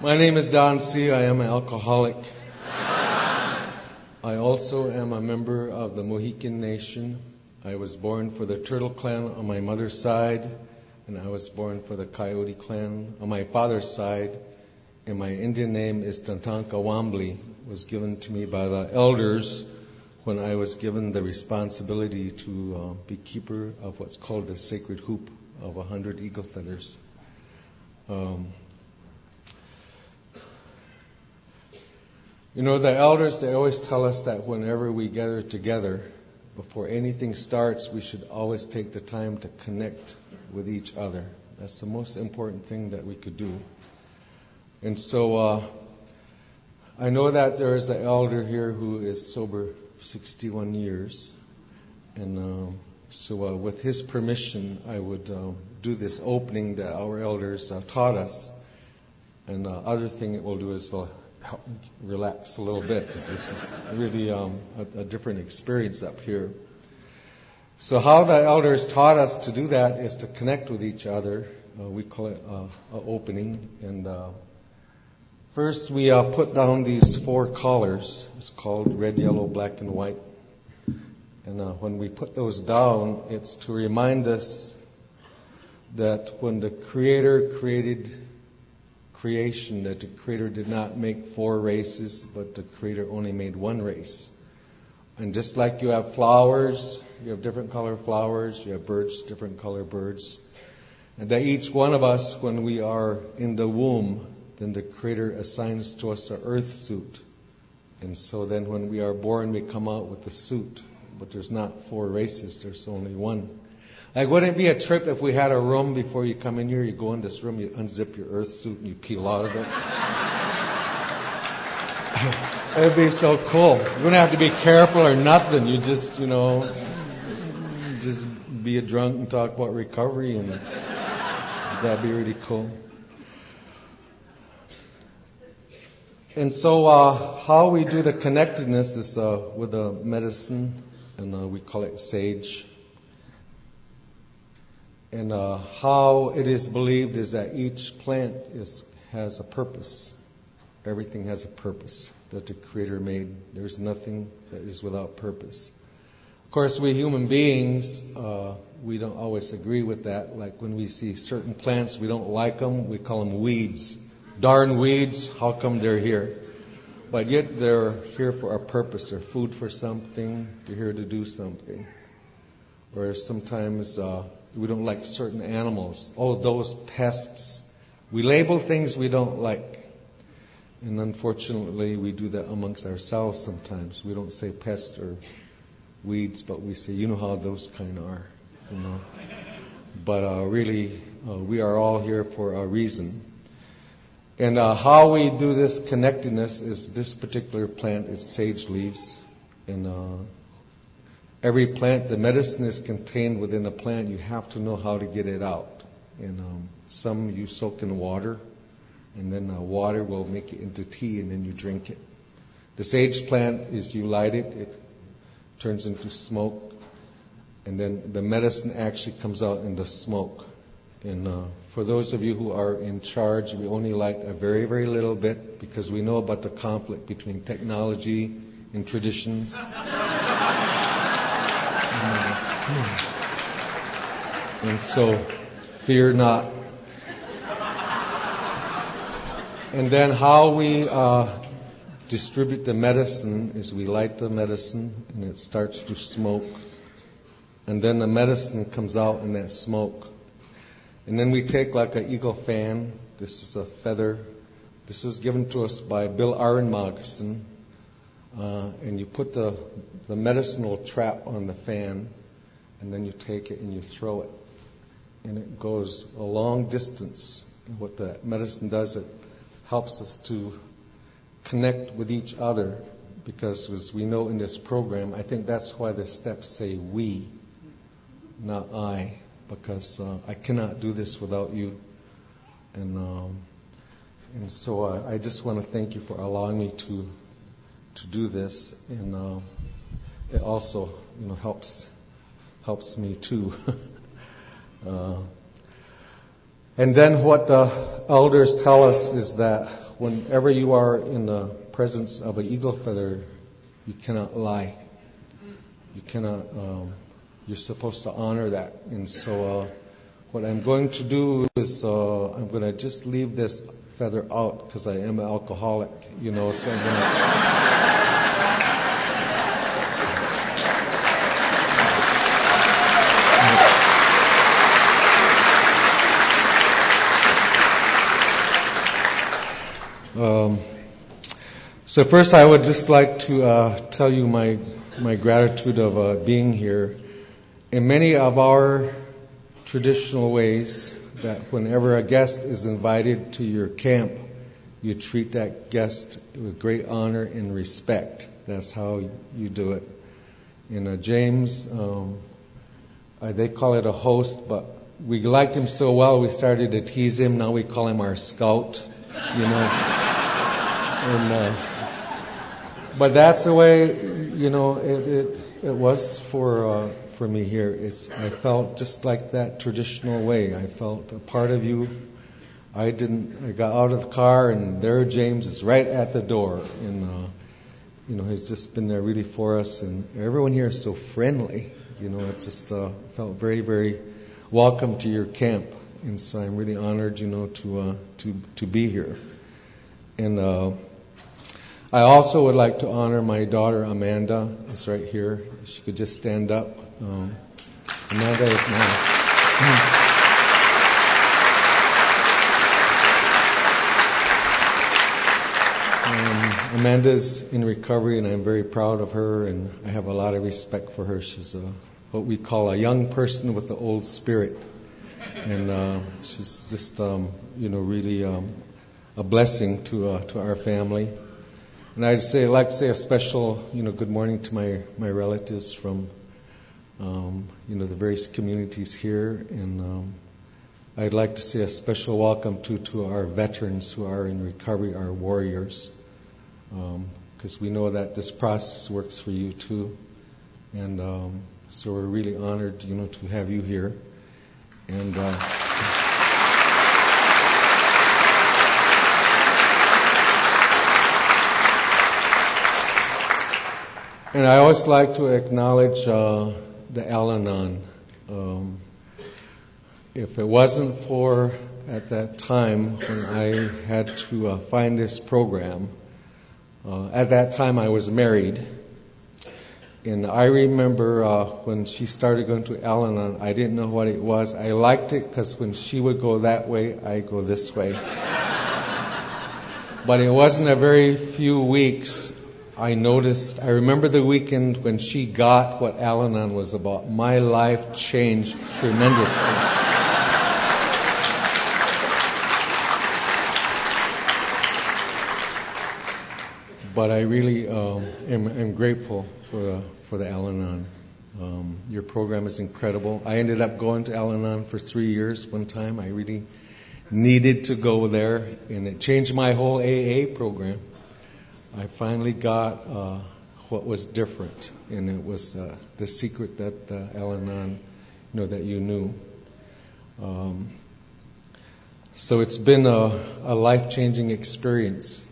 My name is Don C. I am an alcoholic. I also am a member of the Mohican Nation. I was born for the Turtle Clan on my mother's side, and I was born for the Coyote Clan on my father's side. And my Indian name is Tantanka Wambly. It was given to me by the elders when I was given the responsibility to be keeper of what's called the sacred hoop of 100 eagle feathers. The elders, they always tell us that whenever we gather together, before anything starts, we should always take the time to connect with each other. That's the most important thing that we could do. And so I know that there is an elder here who is sober 61 years. And so with his permission, I would do this opening that our elders taught us. And the other thing it will do is help me relax a little bit, because this is really a different experience up here. So how the elders taught us to do that is to connect with each other. We call it an opening. And first we put down these 4 collars. It's called red, yellow, black, and white. And when we put those down, it's to remind us that when the Creator created creation, that the Creator did not make 4 races, but the Creator only made 1 race. And just like you have flowers, you have different color flowers, you have birds, different color birds. And that each one of us, when we are in the womb, then the Creator assigns to us an earth suit. And so then when we are born, we come out with the suit. But there's not 4 races, there's only 1. Like, wouldn't it be a trip if we had a room before you come in here, you go in this room, you unzip your earth suit and you peel out of it? It would be so cool. You wouldn't have to be careful or nothing. You just, just be a drunk and talk about recovery, and that'd be really cool. And so how we do the connectedness is with a medicine, and we call it sage. And how it is believed is that each plant has a purpose. Everything has a purpose that the Creator made. There's nothing that is without purpose. Of course, we human beings, we don't always agree with that. Like when we see certain plants, we don't like them, we call them weeds. Darn weeds, how come they're here? But yet they're here for a purpose. They're food for something. They're here to do something. Or sometimes we don't like certain animals. Oh, those pests. We label things we don't like. And unfortunately, we do that amongst ourselves sometimes. We don't say pest or weeds, but we say, you know how those kind are. But really, we are all here for a reason. And how we do this connectedness is this particular plant, it's sage leaves. And every plant, the medicine is contained within a plant. You have to know how to get it out. And some you soak in water, and then water will make it into tea, and then you drink it. The sage plant is you light it, it turns into smoke, and then the medicine actually comes out in the smoke. And for those of you who are in charge, we only light a very, very little bit, because we know about the conflict between technology and traditions. And so, fear not. And then how we distribute the medicine is we light the medicine and it starts to smoke. And then the medicine comes out in that smoke. And then we take like an eagle fan. This is a feather. This was given to us by Bill Aronmogson. And you put the medicinal trap on the fan, and then you take it and you throw it. And it goes a long distance. And what the medicine does, it helps us to connect with each other. Because as we know in this program, I think that's why the steps say we, not I. Because I cannot do this without you. And so I just want to thank you for allowing me to do this. And it also, helps me too. And then what the elders tell us is that whenever you are in the presence of an eagle feather, you cannot lie. You cannot, you're supposed to honor that. And so what I'm going to do is I'm going to just leave this feather out because I am an alcoholic, so I'm going to... So first I would just like to tell you my gratitude of being here. In many of our traditional ways, that whenever a guest is invited to your camp, you treat that guest with great honor and respect. That's how you do it. In James, they call it a host, but we liked him so well we started to tease him. Now we call him our scout, And but that's the way, it was for me here. I felt just like that traditional way. I felt a part of you. I got out of the car and there James is right at the door. And, he's just been there really for us. And everyone here is so friendly. It's just felt very, very welcome to your camp. And so I'm really honored, to be here. And, I also would like to honor my daughter Amanda. It's right here. She could just stand up. Amanda is Amanda's in recovery, and I'm very proud of her, and I have a lot of respect for her. She's what we call a young person with the old spirit, and she's just really a blessing to our family. And I'd like to say a special, good morning to my relatives from, the various communities here. And I'd like to say a special welcome to our veterans who are in recovery, our warriors. Because we know that this process works for you too. And so we're really honored, to have you here. And... And I always like to acknowledge the Al-Anon. If it wasn't for, at that time, when I had to find this program, at that time I was married. And I remember when she started going to Al-Anon, I didn't know what it was. I liked it because when she would go that way, I go this way. But it wasn't a very few weeks I remember the weekend when she got what Al-Anon was about. My life changed tremendously. But I really am grateful for the Al-Anon. Your program is incredible. I ended up going to Al-Anon for 3 years one time. I really needed to go there, and it changed my whole AA program. I finally got what was different, and it was the secret that Al-Anon, that you knew. So it's been a life-changing experience,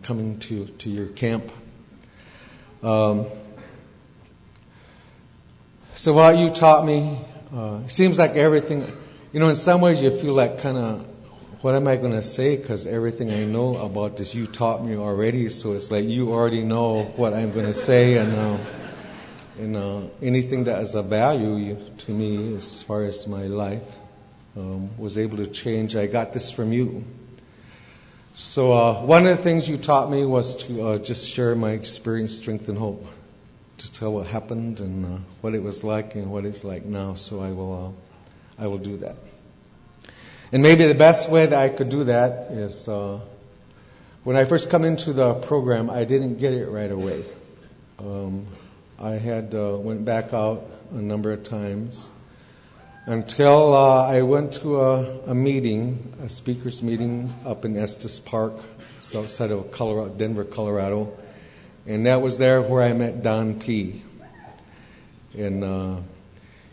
coming to your camp. So what you taught me, it seems like everything, in some ways you feel like kind of, what am I going to say? Because everything I know about this you taught me already, so it's like you already know what I'm going to say, and anything that has a value to me as far as my life was able to change. I got this from you. So one of the things you taught me was to just share my experience, strength, and hope, to tell what happened and what it was like and what it's like now. So I will do that. And maybe the best way that I could do that is when I first come into the program, I didn't get it right away. I had went back out a number of times until I went to a meeting, a speakers meeting up in Estes Park, outside of Denver, Colorado. And that was there where I met Don P. And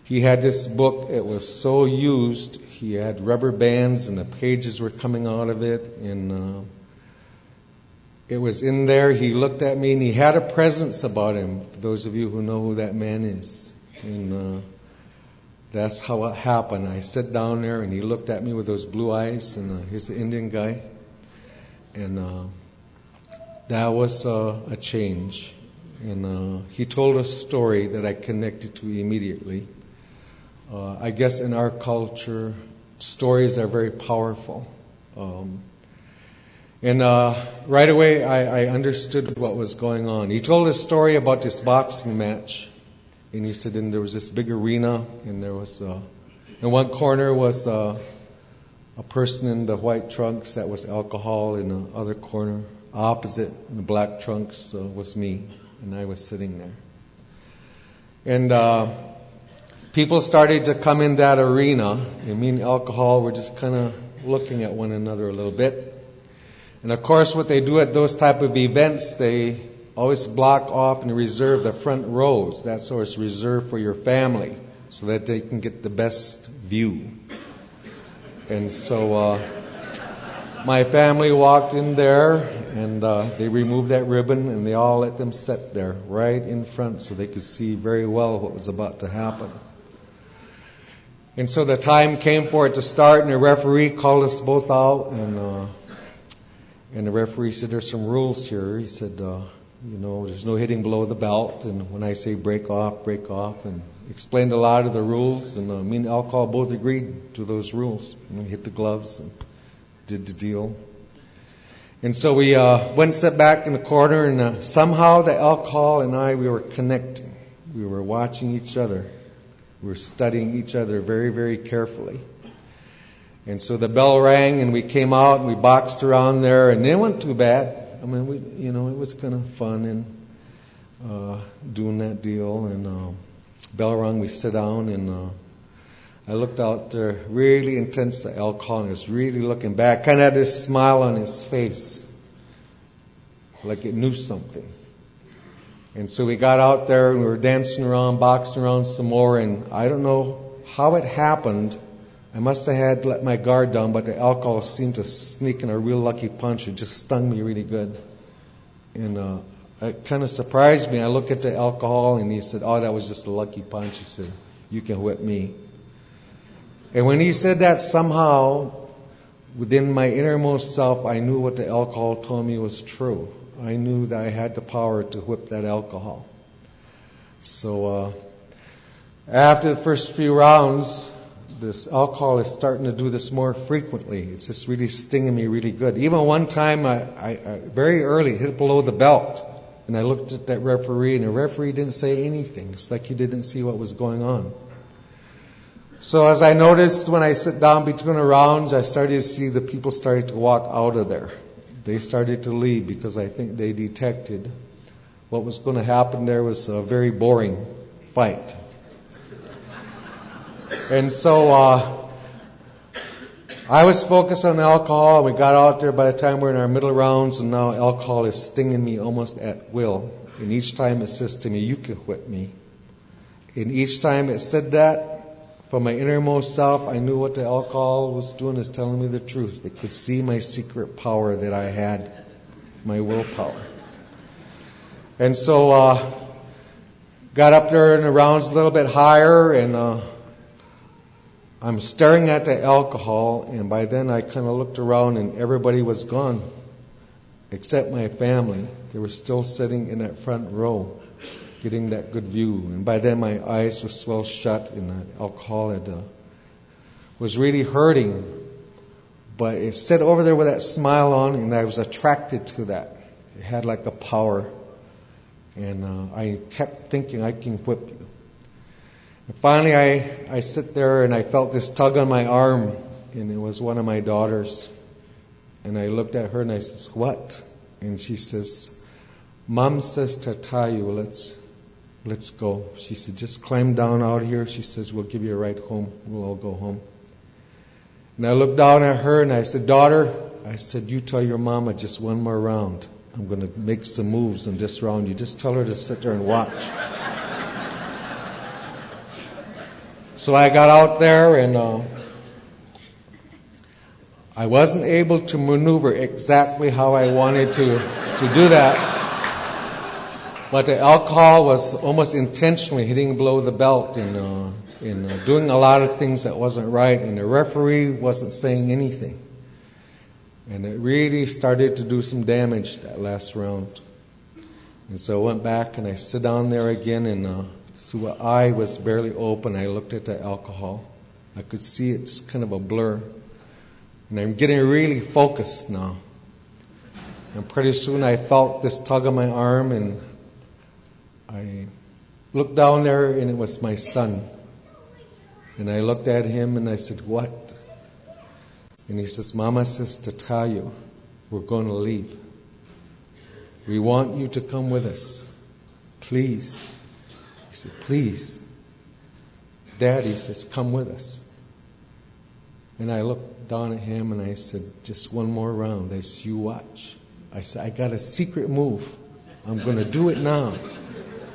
He had this book. It was so used. He had rubber bands and the pages were coming out of it. And it was in there. He looked at me and he had a presence about him, for those of you who know who that man is. And that's how it happened. I sat down there and he looked at me with those blue eyes, and he's an Indian guy. And that was a change. And he told a story that I connected to immediately. I guess in our culture, stories are very powerful. And right away, I understood what was going on. He told a story about this boxing match. And he said, then there was this big arena, and there was, in one corner was a person in the white trunks that was alcohol. In the other corner, opposite, in the black trunks, was me. And I was sitting there. And people started to come in that arena, and me and alcohol were just kind of looking at one another a little bit. And of course, what they do at those type of events, they always block off and reserve the front rows. That's where it's reserved for your family, so that they can get the best view. And so my family walked in there, and they removed that ribbon, and they all let them sit there right in front so they could see very well what was about to happen. And so the time came for it to start, and the referee called us both out, and the referee said, there's some rules here. He said, there's no hitting below the belt, and when I say break off, and explained a lot of the rules, and me and alcohol both agreed to those rules. And we hit the gloves and did the deal. And so we went and sat back in the corner, and somehow the alcohol and I, we were connecting. We were watching each other. We were studying each other very, very carefully. And so the bell rang, and we came out, and we boxed around there, and it wasn't too bad. I mean, it was kind of fun and doing that deal. And bell rang, we sit down, and I looked out there, really intense, the alcohol, and was really looking back, kind of had this smile on his face, like it knew something. And so we got out there, and we were dancing around, boxing around some more, and I don't know how it happened. I must have had let my guard down, but the alcohol seemed to sneak in a real lucky punch. It just stung me really good. And it kind of surprised me. I looked at the alcohol, and he said, oh, that was just a lucky punch. He said, you can whip me. And when he said that, somehow, within my innermost self, I knew what the alcohol told me was true. I knew that I had the power to whip that alcohol. So after the first few rounds, this alcohol is starting to do this more frequently. It's just really stinging me really good. Even one time, I very early hit below the belt, and I looked at that referee, and the referee didn't say anything. It's like he didn't see what was going on. So as I noticed when I sit down between the rounds, I started to see the people started to walk out of there. They started to leave because I think they detected what was going to happen there was a very boring fight. And so I was focused on alcohol. We got out there by the time we're in our middle rounds, and now alcohol is stinging me almost at will. And each time it says to me, you can whip me. And each time it said that, from my innermost self, I knew what the alcohol was doing, is telling me the truth. It could see my secret power that I had, my willpower. And so got up there in the rounds a little bit higher, and I'm staring at the alcohol, and by then I kind of looked around, and everybody was gone, except my family. They were still sitting in that front row, getting that good view. And by then my eyes were swell shut, and the alcohol was really hurting. But it sat over there with that smile on, and I was attracted to that. It had like a power. And I kept thinking, I can whip you. And finally I sit there, and I felt this tug on my arm, and it was one of my daughters. And I looked at her, and I said, what? And she says, Mom says to tie you, let's go. She said, just climb down out here. She says, we'll give you a ride home. We'll all go home. And I looked down at her, and I said, daughter, I said, you tell your mama just one more round. I'm going to make some moves in this round. You just tell her to sit there and watch. So I got out there, and I wasn't able to maneuver exactly how I wanted to do that. But the alcohol was almost intentionally hitting below the belt and doing a lot of things that wasn't right, and the referee wasn't saying anything. And it really started to do some damage that last round. And so I went back and I sit down there again, and so my eye was barely open. I looked at the alcohol. I could see it just kind of a blur. And I'm getting really focused now. And pretty soon I felt this tug on my arm, and I looked down there, and it was my son. And I looked at him and I said, "What?" And he says, "Mama says to tell you, we're going to leave. We want you to come with us. Please." He said, "Please." "Daddy," says, "come with us." And I looked down at him and I said, "Just one more round." I said, "You watch." I said, "I got a secret move. I'm going to do it now.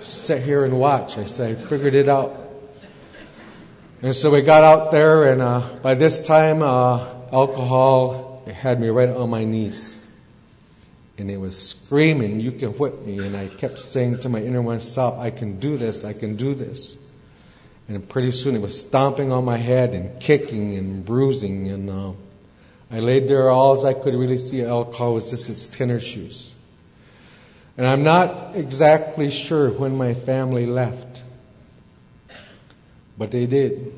Sit here and watch." I said, "I figured it out." And so we got out there, and by this time, alcohol had me right on my knees. And it was screaming, "You can whip me." And I kept saying to my inner oneself, "I can do this, I can do this." And pretty soon it was stomping on my head and kicking and bruising. And I laid there, all I could really see alcohol was just its tennis shoes. And I'm not exactly sure when my family left. But they did.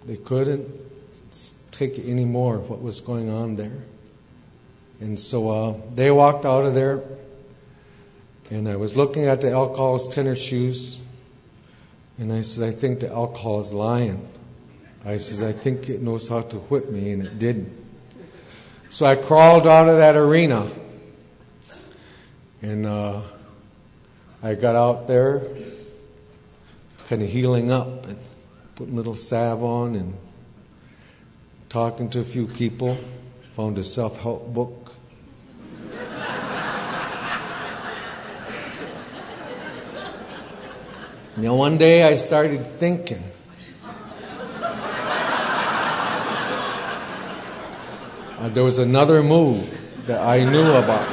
They couldn't take it anymore, what was going on there. And so they walked out of there, and I was looking at the alcohol's tennis shoes, and I said, "I think the alcohol is lying." I said, "I think it knows how to whip me," and it didn't. So I crawled out of that arena, and I got out there, kind of healing up, and putting a little salve on, and talking to a few people. Found a self-help book. Now one day I started thinking. There was another move that I knew about.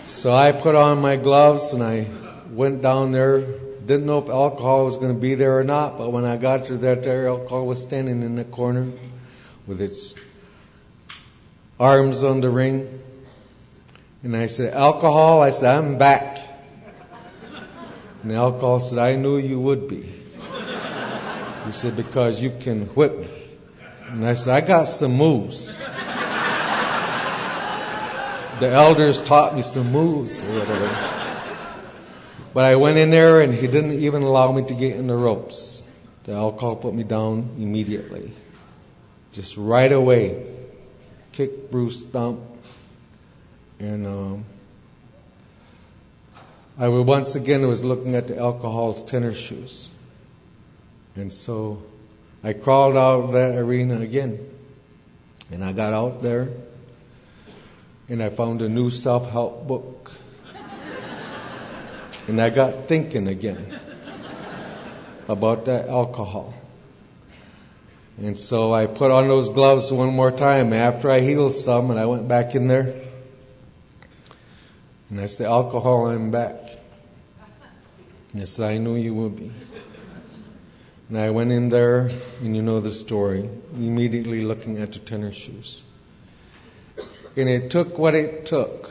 So I put on my gloves and I went down there. Didn't know if alcohol was going to be there or not, but when I got to that area, alcohol was standing in the corner with its arms on the ring. And I said, "Alcohol," I said, "I'm back." And the alcohol said, "I knew you would be." He said, "Because you can whip me." And I said, "I got some moves." The elders taught me some moves or whatever. But I went in there and he didn't even allow me to get in the ropes. The alcohol put me down immediately. Just right away. Kick, bruise, stomp. And I once again was looking at the alcohol's tennis shoes. And so I crawled out of that arena again. And I got out there. And I found a new self-help book. And I got thinking again about that alcohol. And so I put on those gloves one more time after I healed some, and I went back in there. And I said, "Alcohol, I'm back." And I said, "I knew you would be." And I went in there, and you know the story, immediately looking at the tennis shoes. And it took what it took.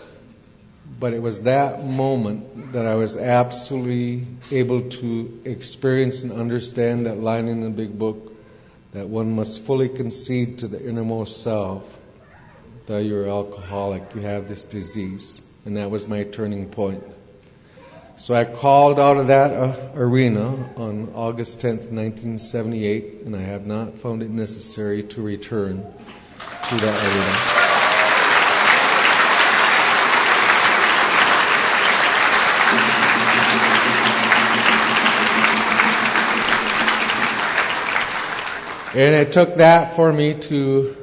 But it was that moment that I was absolutely able to experience and understand that line in the big book, that one must fully concede to the innermost self that you're alcoholic, you have this disease. And that was my turning point. So I called out of that arena on August 10th, 1978, and I have not found it necessary to return to that arena. And it took that for me to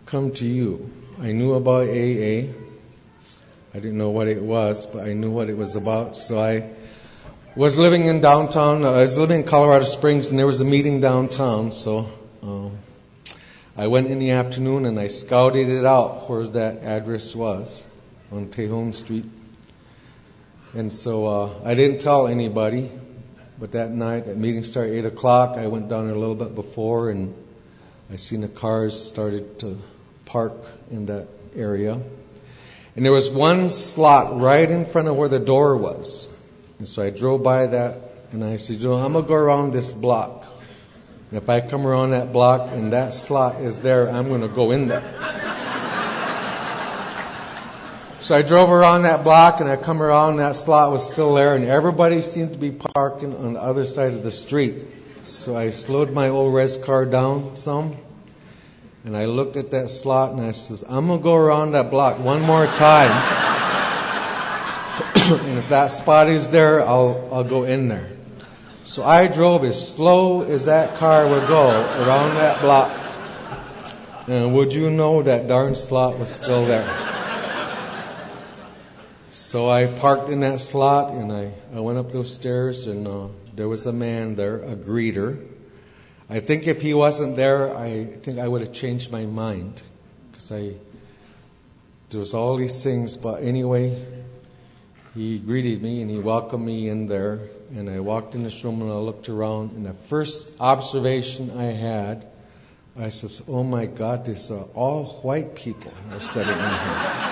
come to you. I knew about AA. I didn't know what it was, but I knew what it was about. So I was living in downtown. I was living in Colorado Springs, and there was a meeting downtown. So I went in the afternoon and I scouted it out where that address was on Tejon Street. And so I didn't tell anybody. But that night, that meeting started at 8 o'clock. I went down there a little bit before, and I seen the cars started to park in that area. And there was one slot right in front of where the door was. And so I drove by that, and I said, I'm going to go around this block. And if I come around that block and that slot is there, I'm going to go in there. So I drove around that block, and I come around, and that slot was still there, and everybody seemed to be parking on the other side of the street. So I slowed my old res car down some, and I looked at that slot, and I says, I'm going to go around that block one more time. And if that spot is there, I'll go in there. So I drove as slow as that car would go around that block. And would you know, that darn slot was still there. So I parked in that slot, and I went up those stairs, and there was a man there, a greeter. I think if he wasn't there, I think I would have changed my mind, because there was all these things. But anyway, he greeted me and he welcomed me in there, and I walked in this room and I looked around, and the first observation I had, I says, oh my God, these are all white people who are sitting in here.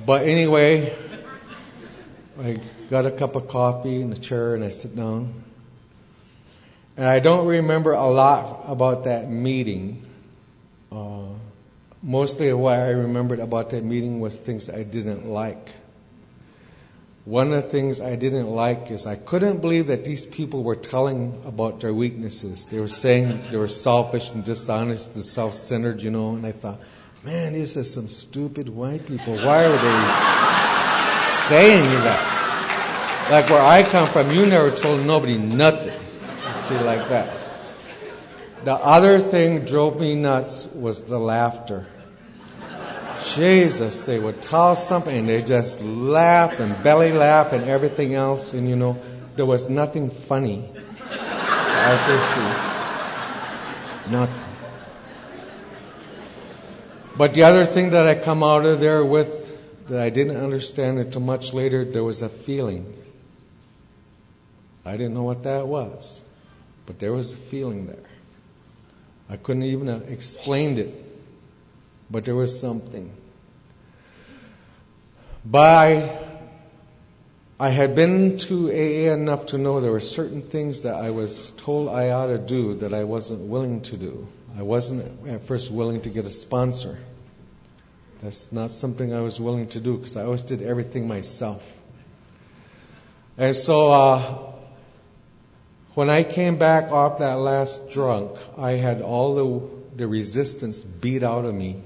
But anyway, I got a cup of coffee in a chair and I sit down. And I don't remember a lot about that meeting. Mostly what I remembered about that meeting was things I didn't like. One of the things I didn't like is I couldn't believe that these people were telling about their weaknesses. They were saying they were selfish and dishonest and self-centered, and I thought, man, these are some stupid white people. Why are they saying that? Like where I come from, you never told nobody nothing. See, like that. The other thing drove me nuts was the laughter. Jesus, they would tell something and they just laugh and belly laugh and everything else, and there was nothing funny I could see. Nothing. But the other thing that I come out of there with that I didn't understand until much later, there was a feeling. I didn't know what that was, but there was a feeling there. I couldn't even have explained it, but there was something. But I had been to AA enough to know there were certain things that I was told I ought to do that I wasn't willing to do. I wasn't at first willing to get a sponsor. That's not something I was willing to do because I always did everything myself. And so when I came back off that last drunk, I had all the resistance beat out of me.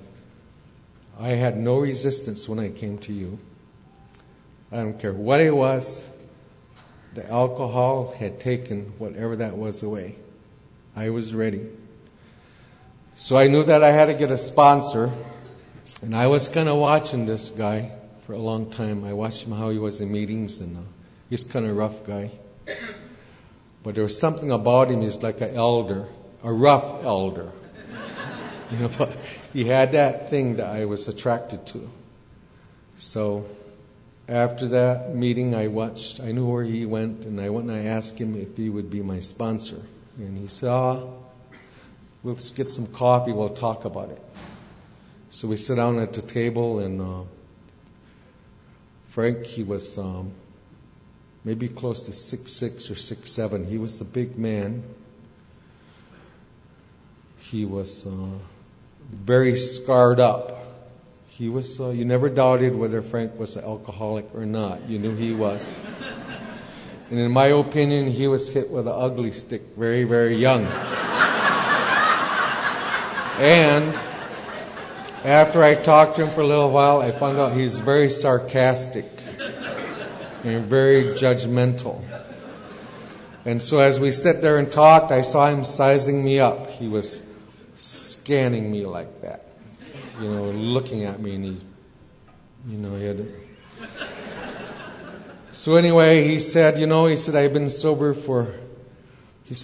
I had no resistance when I came to you. I don't care what it was. The alcohol had taken whatever that was away. I was ready. So I knew that I had to get a sponsor. And I was kind of watching this guy for a long time. I watched him how he was in meetings, and he's kind of a rough guy. But there was something about him. He's like an elder, a rough elder. But he had that thing that I was attracted to. So after that meeting, I knew where he went, and I went and I asked him if he would be my sponsor. And he said, we'll get some coffee, we'll talk about it. So we sit down at the table, and Frank, he was maybe close to 6'6" or 6'7". He was a big man. He was very scarred up. He was. You never doubted whether Frank was an alcoholic or not. You knew he was. And in my opinion, he was hit with an ugly stick very, very young. And after I talked to him for a little while, I found out he's very sarcastic and very judgmental. And so as we sat there and talked, I saw him sizing me up. He was scanning me like that, looking at me, and he had. So anyway, he said, I've been sober for,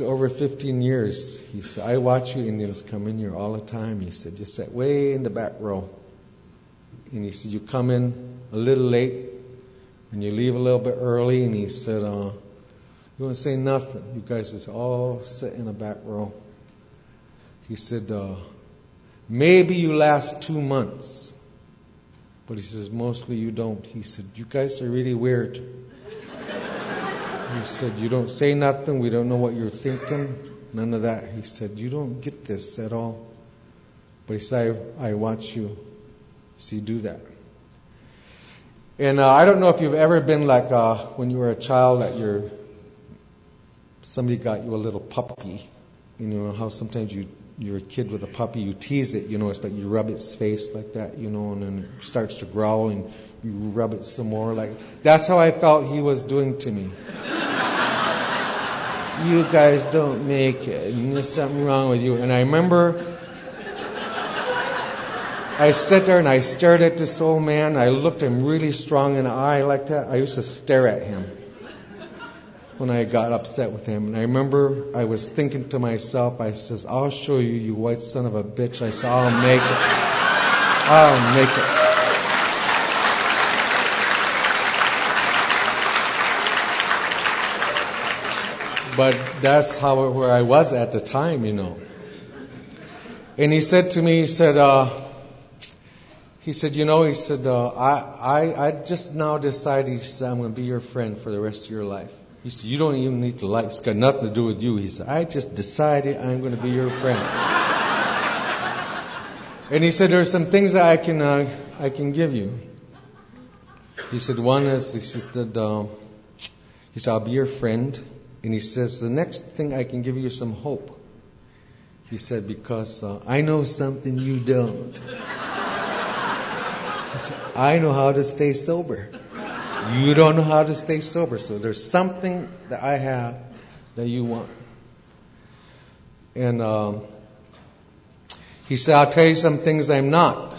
over 15 years. He said, I watch you Indians come in here all the time. He said, you sit way in the back row. And he said, you come in a little late and you leave a little bit early. And he said, you won't say nothing. You guys just all sit in the back row. He said, maybe you last 2 months. But he says, mostly you don't. He said, you guys are really weird. He said, you don't say nothing. We don't know what you're thinking. None of that. He said, you don't get this at all. But he said, I watch you do that. And I don't know if you've ever been like when you were a child that somebody got you a little puppy. You know how sometimes you're a kid with a puppy, you tease it, it's like you rub its face like that, and then it starts to growl and you rub it some more. That's how I felt he was doing to me. You guys don't make it, and there's something wrong with you. And I remember I sat there and I stared at this old man. I looked him really strong in the eye like that. I used to stare at him when I got upset with him. And I remember I was thinking to myself, I says, I'll show you, you white son of a bitch. I said, I'll make it. I'll make it. But that's where I was at the time, And he said to me, I just now decided, he said, I'm going to be your friend for the rest of your life. He said, you don't even need to like, it's got nothing to do with you. He said, I just decided I'm going to be your friend. And he said, there are some things that I can give you. He said, one is, he said, I'll be your friend. And he says, the next thing I can give you is some hope. He said, because I know something you don't. He said, I know how to stay sober. You don't know how to stay sober. So there's something that I have that you want. And he said, I'll tell you some things I'm not.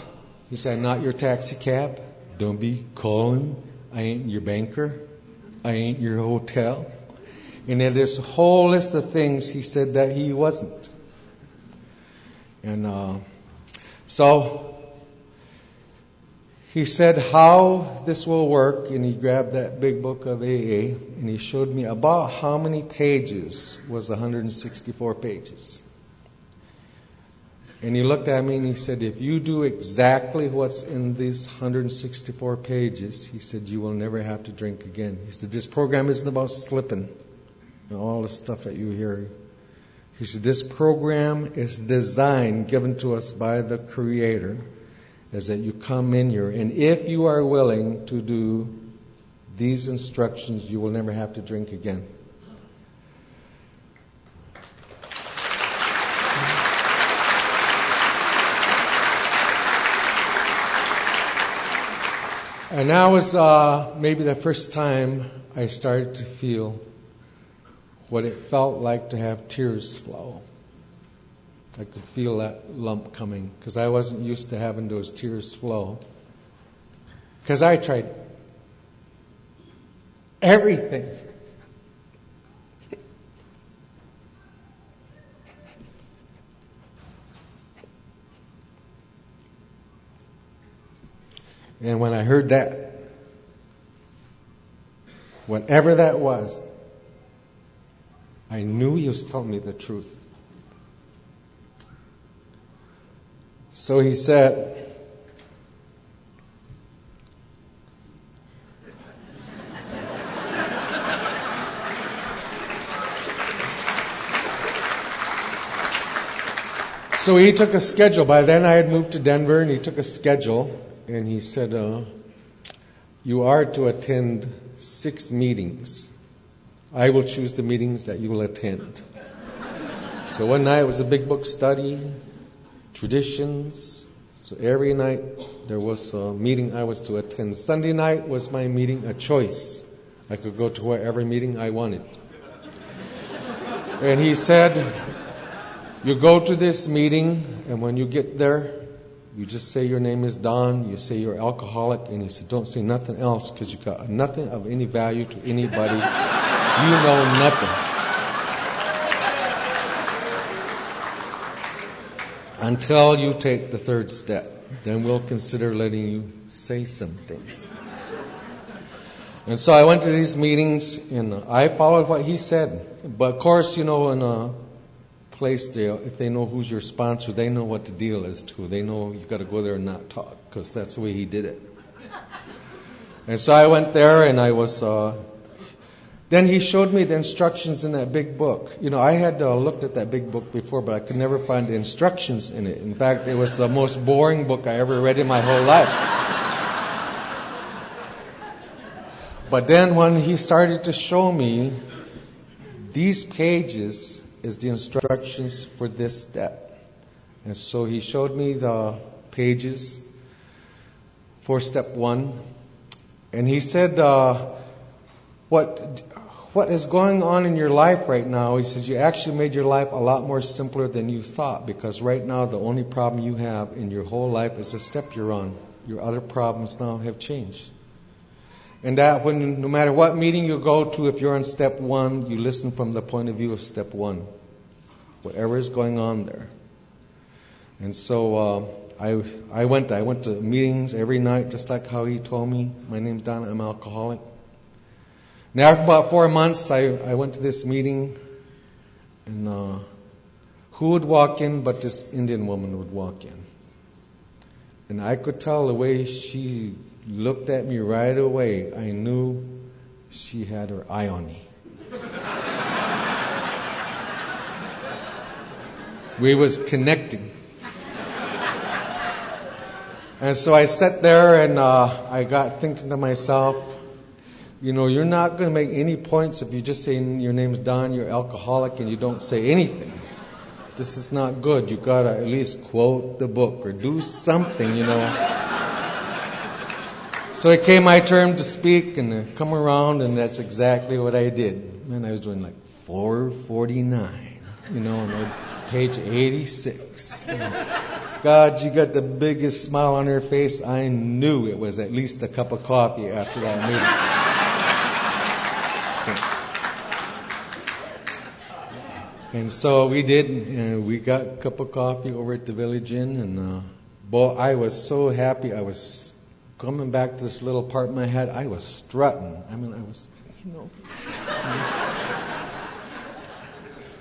He said, I'm not your taxi cab. Don't be calling. I ain't your banker. I ain't your hotel. And then there's a whole list of things he said that he wasn't. And so he said how this will work, and he grabbed that big book of AA, and he showed me about how many pages was 164 pages. And he looked at me and he said, if you do exactly what's in these 164 pages, he said, you will never have to drink again. He said, this program isn't about slipping and all the stuff that you hear. He said, this program is designed, given to us by the Creator, is that you come in here, and if you are willing to do these instructions, you will never have to drink again. And that was maybe the first time I started to feel what it felt like to have tears flow. I could feel that lump coming because I wasn't used to having those tears flow. Because I tried everything. And when I heard that, whatever that was, I knew he was telling me the truth. So he said, so he took a schedule. By then I had moved to Denver, and he took a schedule, and he said, you are to attend 6 meetings. I will choose the meetings that you will attend. So one night was a big book study, traditions. So every night there was a meeting I was to attend. Sunday night was my meeting, a choice. I could go to whatever meeting I wanted. And he said, you go to this meeting, and when you get there, You just say your name is Don, you say you're alcoholic, and he said, don't say nothing else because you got nothing of any value to anybody. You know nothing. Until you take the third step. Then we'll consider letting you say some things. And so I went to these meetings, and I followed what he said. But of course, in a place there, if they know who's your sponsor, they know what the deal is too. They know you got to go there and not talk, because that's the way he did it. And so I went there, and I was. Then he showed me the instructions in that big book. I had looked at that big book before, but I could never find the instructions in it. In fact, it was the most boring book I ever read in my whole life. But then when he started to show me these pages is the instructions for this step. And so he showed me the pages for step 1. And he said, what is going on in your life right now? He says, you actually made your life a lot more simpler than you thought, because right now the only problem you have in your whole life is the step you're on. Your other problems now have changed. And that no matter what meeting you go to, if you're on step 1, you listen from the point of view of step 1. Whatever is going on there. And so I went to meetings every night, just like how he told me. My name's Don, I'm alcoholic. Now, after about 4 months, I went to this meeting, and who would walk in but this Indian woman would walk in. And I could tell the way she looked at me right away, I knew she had her eye on me. We was connecting. And so I sat there, and I got thinking to myself, you're not going to make any points if you just say your name's Don, you're alcoholic, and you don't say anything. This is not good. You got to at least quote the book or do something, So it came my turn to speak and come around, and that's exactly what I did. Man, I was doing like 449, on page 86. God, you got the biggest smile on her face. I knew it was at least a cup of coffee after that meeting. And so we did, and we got a cup of coffee over at the Village Inn, and I was so happy. I was coming back to this little part in my head. I was strutting. I was,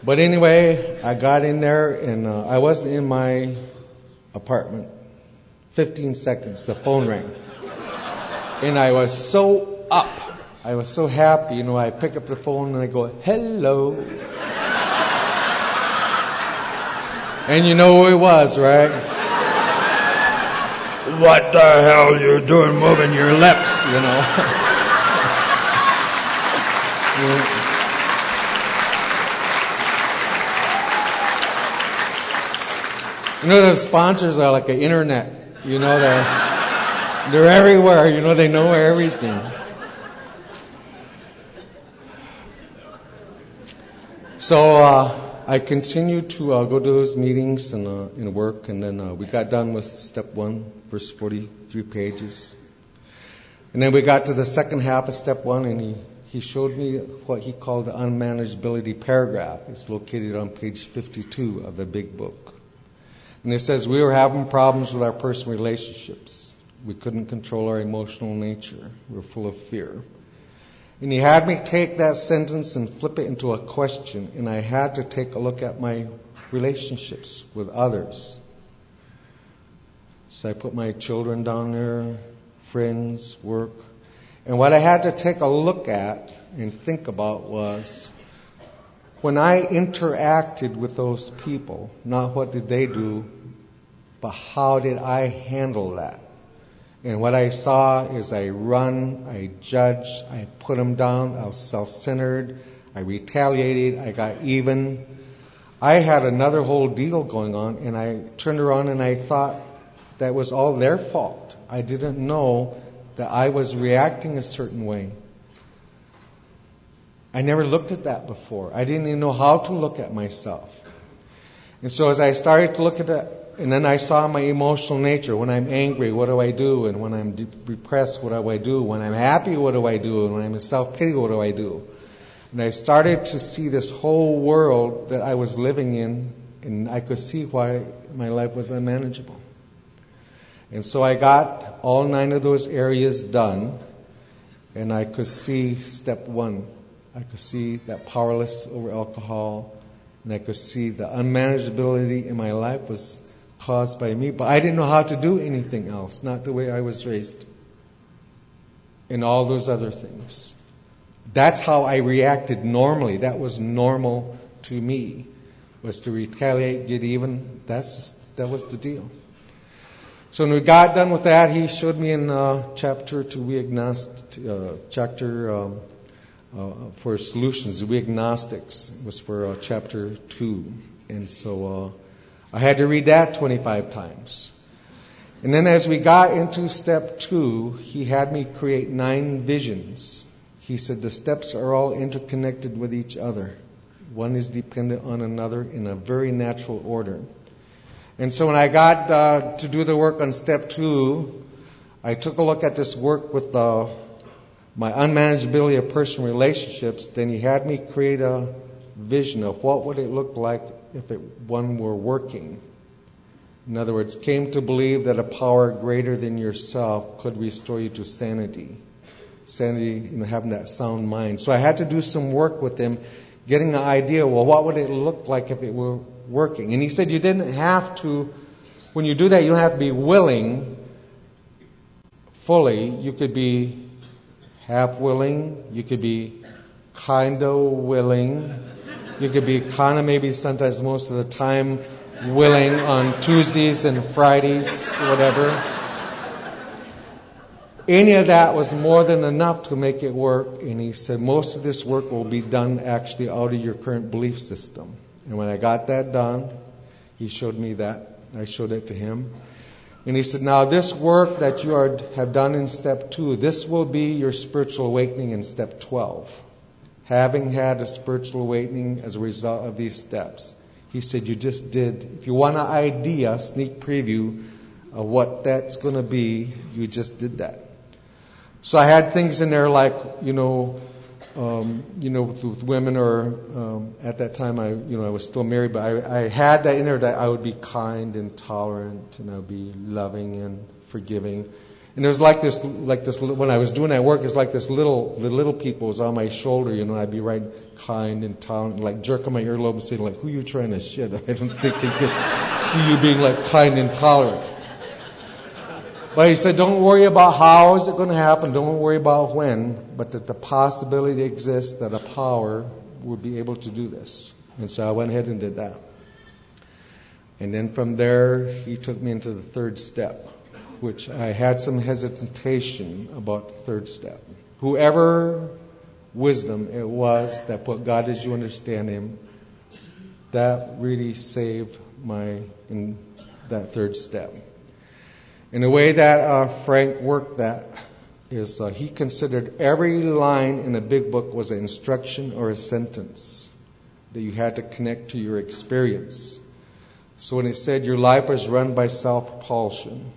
But anyway, I got in there, and I wasn't in my apartment. 15 seconds, the phone rang. And I was so up. I was so happy. I pick up the phone, and I go, hello. And you know who it was, right? What the hell you doing moving your lips, The sponsors are like the internet. They're everywhere. They know everything. So I continued to go to those meetings and work, and then we got done with step 1, verse 43 pages. And then we got to the second half of step 1, and he showed me what he called the unmanageability paragraph. It's located on page 52 of the big book. And it says, we were having problems with our personal relationships. We couldn't control our emotional nature. We were full of fear. And he had me take that sentence and flip it into a question, and I had to take a look at my relationships with others. So I put my children down there, friends, work. And what I had to take a look at and think about was, when I interacted with those people, not what did they do, but how did I handle that? And what I saw is I run, I judge, I put them down, I was self-centered, I retaliated, I got even. I had another whole deal going on, and I turned around and I thought that was all their fault. I didn't know that I was reacting a certain way. I never looked at that before. I didn't even know how to look at myself. And so as I started to look at and then I saw my emotional nature. When I'm angry, what do I do? And when I'm depressed, what do I do? When I'm happy, what do I do? And when I'm in self-pity, what do I do? And I started to see this whole world that I was living in, and I could see why my life was unmanageable. And so I got all 9 of those areas done, and I could see step 1. I could see that powerless over alcohol, and I could see the unmanageability in my life was caused by me, but I didn't know how to do anything else, not the way I was raised, and all those other things. That's how I reacted normally. That was normal to me, was to retaliate, get even. That was the deal. So when we got done with that, he showed me in chapter for solutions, we agnostics was for chapter 2. And so I had to read that 25 times. And then as we got into step 2, he had me create 9 visions. He said the steps are all interconnected with each other. One is dependent on another in a very natural order. And so when I got to do the work on step 2, I took a look at this work with my unmanageability of personal relationships. Then he had me create a vision of what would it look like if one were working. In other words, came to believe that a power greater than yourself could restore you to sanity. Sanity, having that sound mind. So I had to do some work with him, getting the idea, well, what would it look like if it were working? And he said you didn't have to, when you do that, you don't have to be willing fully. You could be half willing. You could be kind of willing. You could be kind of maybe sometimes most of the time willing on Tuesdays and Fridays, whatever. Any of that was more than enough to make it work. And he said most of this work will be done actually out of your current belief system. And when I got that done, he showed me that. I showed it to him. And he said, now this work that you have done in step 2, this will be your spiritual awakening in step 12. Having had a spiritual awakening as a result of these steps. He said, you just did. If you want an idea, sneak preview of what that's going to be, you just did that. So I had things in there like, with women, or at that time I was still married, but I had that in there that I would be kind and tolerant, and I would be loving and forgiving. And there was like this when I was doing that work, it's like the little people was on my shoulder, I'd be right kind and tolerant, like jerking my earlobe and saying like, who are you trying to shit? I don't think they could see you being like kind and tolerant. But he said, don't worry about how is it going to happen. Don't worry about when. But that the possibility exists that a power would be able to do this. And so I went ahead and did that. And then from there, he took me into the 3rd step, which I had some hesitation about the 3rd step. Whoever wisdom it was that put God as you understand Him, that really saved in that 3rd step. And the way that Frank worked that is he considered every line in a big book was an instruction or a sentence that you had to connect to your experience. So when he said your life is run by self-propulsion,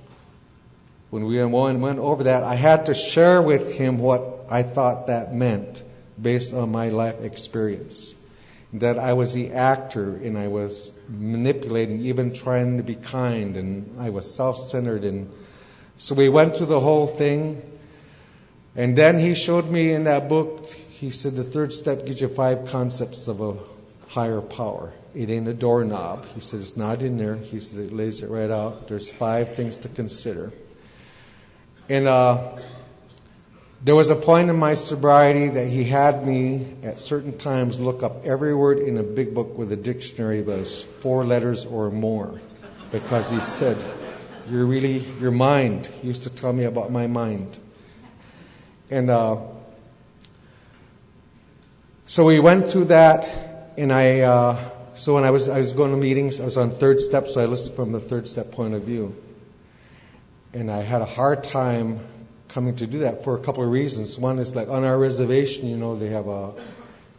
when we went over that, I had to share with him what I thought that meant based on my life experience. That I was the actor and I was manipulating, even trying to be kind, and I was self-centered. And so we went through the whole thing. And then he showed me in that book, he said the 3rd step gives you 5 concepts of a higher power. It ain't a doorknob. He said it's not in there. He said it lays it right out. There's 5 things to consider. And there was a point in my sobriety that he had me at certain times look up every word in a big book with a dictionary that was 4 letters or more. Because he said, your mind. He used to tell me about my mind. And so we went through that, and so when I was going to meetings, I was on 3rd step, so I listened from the 3rd step point of view. And I had a hard time coming to do that for a couple of reasons. One is like on our reservation, they have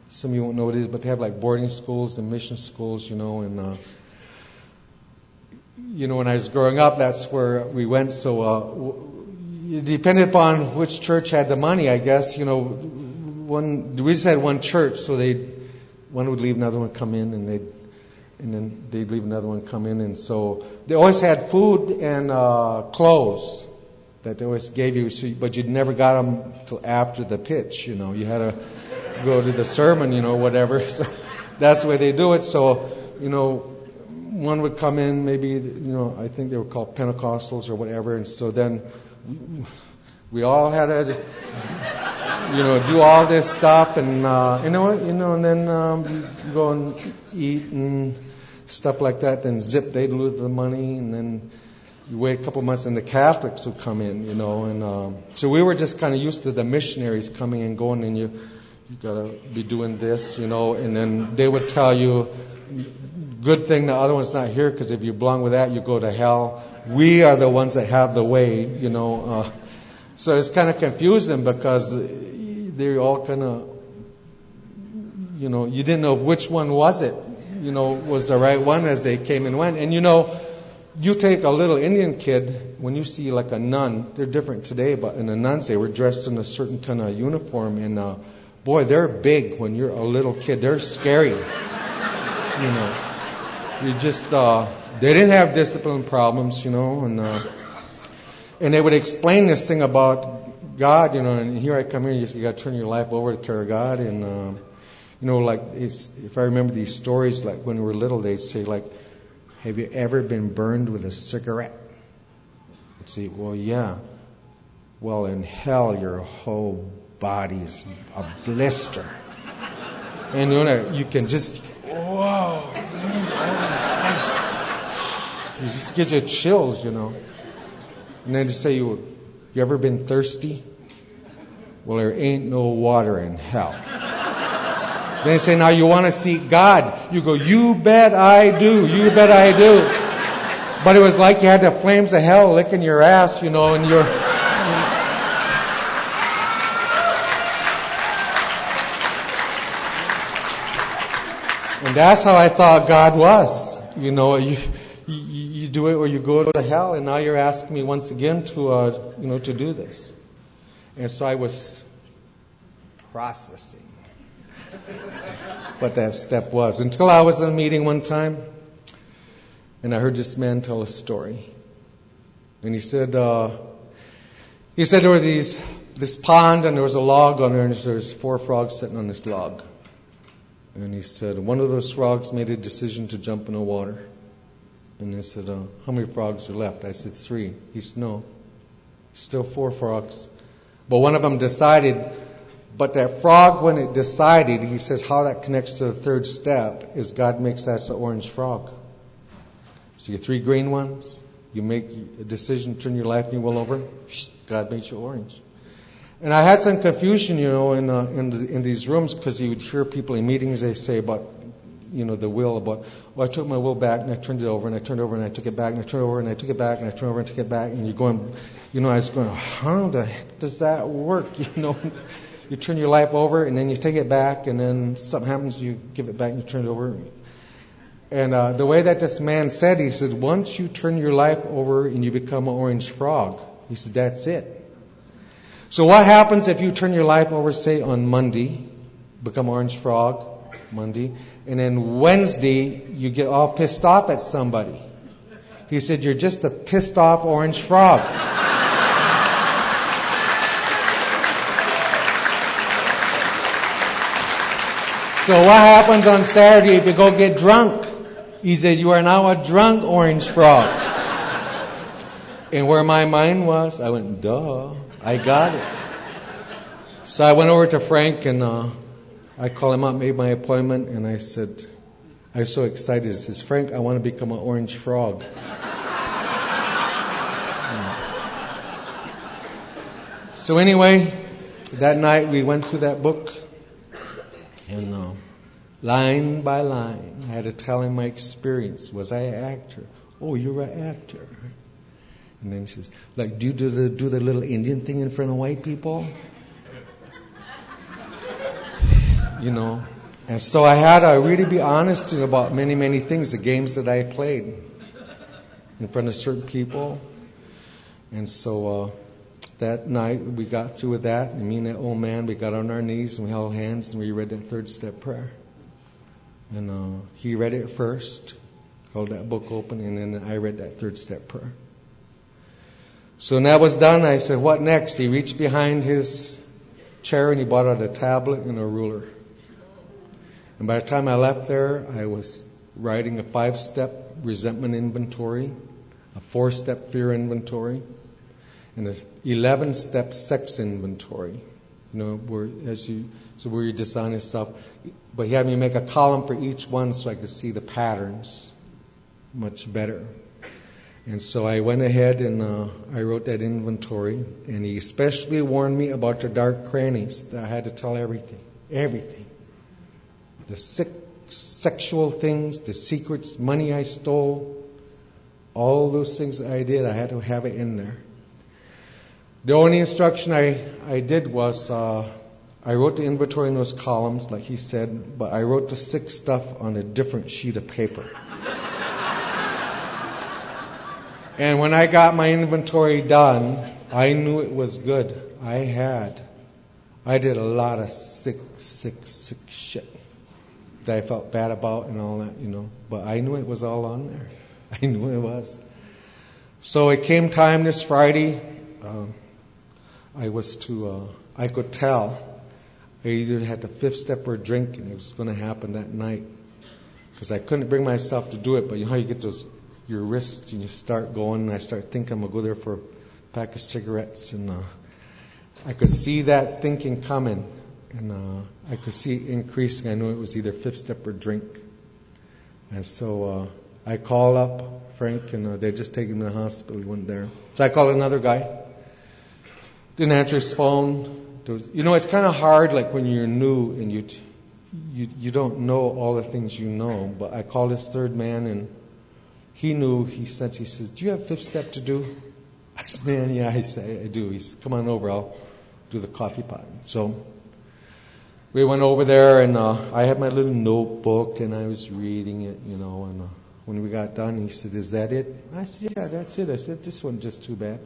some of you won't know what it is, but they have like boarding schools and mission schools, and when I was growing up, that's where we went. So it depended upon which church had the money, I guess. We just had one church, so one would leave, another one come in, and then they'd leave, another one come in, and so they always had food and clothes that they always gave you, but you never got them till after the pitch. You had to go to the sermon, whatever. So that's the way they do it. So, one would come in, maybe, I think they were called Pentecostals or whatever, and so then we all had to, do all this stuff, and and then you go and eat and stuff like that. Then they'd lose the money, and then you wait a couple months, and the Catholics would come in, and so we were just kind of used to the missionaries coming and going, and you gotta be doing this, and then they would tell you, good thing the other one's not here, because if you belong with that, you go to hell. We are the ones that have the way, So it's kind of confusing, because they're all kind of, you didn't know which one was it, was the right one as they came and went. And you take a little Indian kid, when you see like a nun, they're different today, but in the nuns, they were dressed in a certain kind of uniform, and boy, they're big when you're a little kid. They're scary. You just, they didn't have discipline problems, and they would explain this thing about God, and here I come here, you got to turn your life over to care of God, and, if I remember these stories, like when we were little, they'd say, like, have you ever been burned with a cigarette? I'd say, well, yeah. Well, in hell, your whole body's a blister. And you can just, whoa. It just gives you chills, And then to say, you ever been thirsty? Well, there ain't no water in hell. Then they say, now you want to see God? You go, you bet I do. You bet I do. But it was like you had the flames of hell licking your ass, and you're... And that's how I thought God was. You do it or you go to hell, and now you're asking me once again to do this. And so I was processing what that step was, until I was in a meeting one time, and I heard this man tell a story. And he said there were this pond, and there was a log on there, and there was 4 frogs sitting on this log. And he said, one of those frogs made a decision to jump in the water. And I said, how many frogs are left? I said, 3. He said, no, still 4 frogs. But one of them decided. But that frog, when it decided, he says how that connects to the 3rd step is God makes that an orange frog. So your 3 green ones, you make a decision, turn your life and your will over, God makes you orange. And I had some confusion, in these rooms, because you would hear people in meetings, they say about, the will, about, well, I took my will back and I turned it over and I turned it over and I took it back and I turned it over and I took it back and I turned it over and I took it back. And you're going, I was going, how the heck does that work? You turn your life over and then you take it back, and then something happens, you give it back and you turn it over. And the way that this man said, he said, once you turn your life over and you become an orange frog, he said, that's it. So what happens if you turn your life over, say, on Monday, become orange frog, Monday, and then Wednesday you get all pissed off at somebody? He said, you're just a pissed off orange frog. So what happens on Saturday if you go get drunk? He said, you are now a drunk orange frog. And where my mind was, I went, duh, I got it. So I went over to Frank, and I called him up, made my appointment, and I said, I was so excited. I says, Frank, I want to become an orange frog. So anyway, that night we went through that book, and line by line, I had to tell him my experience. Was I an actor? Oh, you're an actor. And then he says, like, do you do the little Indian thing in front of white people? And so I had to really be honest about many, many things, the games that I played. in front of certain people. And so that night we got through with that, and me and that old man, we got on our knees and we held hands and we read that third step prayer. And he read it first, held that book open, and then I read that third step prayer. So when that was done, I said, what next? He reached behind his chair and he brought out a tablet and a ruler. And by the time I left there, I was writing a 5-step resentment inventory, a 4-step fear inventory, and an 11-step sex inventory. Where you're dishonest self. But he had me make a column for each one so I could see the patterns much better. And so I went ahead and I wrote that inventory. And he especially warned me about the dark crannies, that I had to tell everything. Everything. The sexual things, the secrets, money I stole, all those things that I did, I had to have it in there. The only instruction I did was I wrote the inventory in those columns, like he said, but I wrote the sick stuff on a different sheet of paper. And when I got my inventory done, I knew it was good. I did a lot of sick shit that I felt bad about and all that, But I knew it was all on there. I knew it was. So it came time this Friday. I could tell I either had the 5th step or drink, and it was going to happen that night. Because I couldn't bring myself to do it, but you get your wrists and you start going, and I start thinking I'm going to go there for a pack of cigarettes, and I could see that thinking coming, and I could see it increasing. I knew it was either 5th step or drink. And so I called up Frank, and they just taken him to the hospital. He went there. So I called another guy. Didn't answer his phone. It's kind of hard, like when you're new and you don't know all the things you know. But I called this third man, and he knew. He said, "Do you have 5th step to do?" I said, "Man, yeah." I said, "I do." He said, "Come on over. I'll do the coffee pot." So we went over there, and I had my little notebook, and I was reading it, And when we got done, he said, "Is that it?" I said, "Yeah, that's it." I said, "This one's just too bad."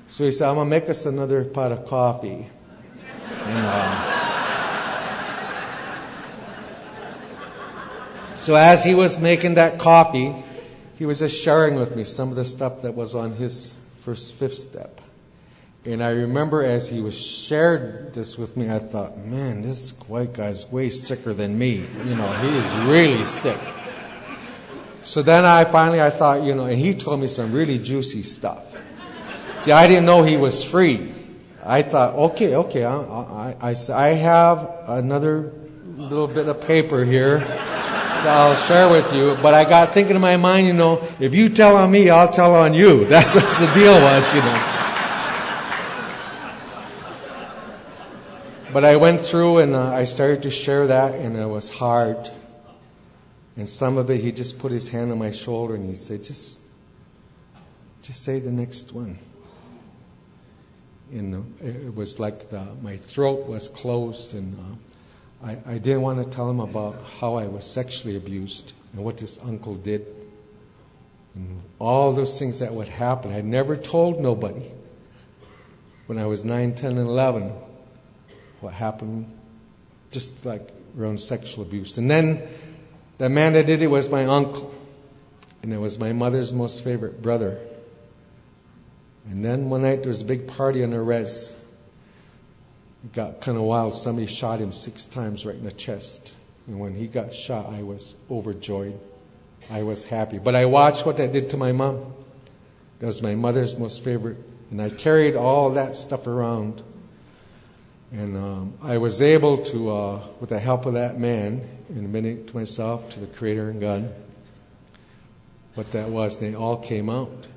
So he said, "I'm going to make us another pot of coffee." And, so as he was making that coffee, he was just sharing with me some of the stuff that was on his first 5th step. And I remember as he was shared this with me, I thought, man, this white guy's way sicker than me. He is really sick. So then I thought, and he told me some really juicy stuff. See, I didn't know he was free. I thought, okay. I have another little bit of paper here that I'll share with you. But I got thinking in my mind, if you tell on me, I'll tell on you. That's what the deal was, But I went through and I started to share that, and it was hard. And some of it, he just put his hand on my shoulder and he said, just say the next one. It was like my throat was closed, and I didn't want to tell him about how I was sexually abused and what this uncle did. And all those things that would happen. I never told nobody when I was 9, 10, and 11 what happened, just like around sexual abuse. And then the man that did it was my uncle, and it was my mother's most favorite brother. And then one night there was a big party on the res. It got kind of wild. Somebody shot him 6 times right in the chest. And when he got shot, I was overjoyed. I was happy. But I watched what that did to my mom. That was my mother's most favorite. And I carried all that stuff around. And I was able to, with the help of that man, admitting to myself, to the Creator and God, what that was. They all came out.